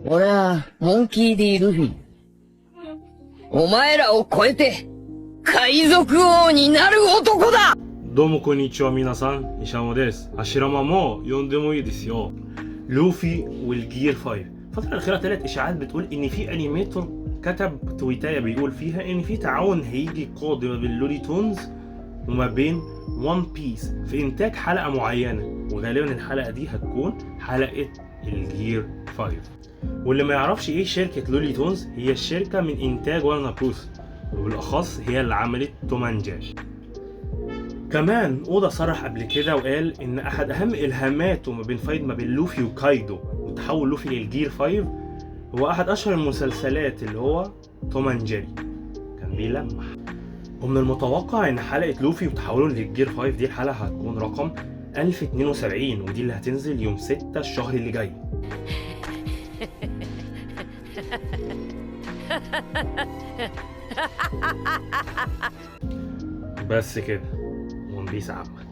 俺はモンキー・ディ・ルフィ。お前らを超えて海賊王になる男だ。どうもこんにちは皆さん、イシャモです。أشرمة مو يوندمو يدسيو لوفي والجير 5. الفترة الأخيرة طلعت إشاعات بتقول إن في أنيميتور كتب تويتاية بيقول فيها إن في تعاون هيجي قادم ما بين لولي تونز وما بين وان بيس في إنتاج حلقة معينة، وغالبا الحلقة دي هتكون حلقة الجير 5. واللي ما يعرفش إيه شركة لولي تونز، هي الشركة من إنتاج ورنر بروس، وبالأخص هي اللي عملت توم أند جيري. كمان اودا صرح قبل كده وقال ان احد اهم الهاماته ما بين فايت ما بين لوفي وكايدو وتحول لوفي للجير 5 هو احد اشهر المسلسلات اللي هو توم اند جيري، كان بيلمح. ومن المتوقع ان حلقة لوفي وتحوله للجير 5 دي الحلقة هتكون رقم 1072، ودي اللي هتنزل يوم 6 الشهر اللي جاي. بس كده، ون بيس عمك.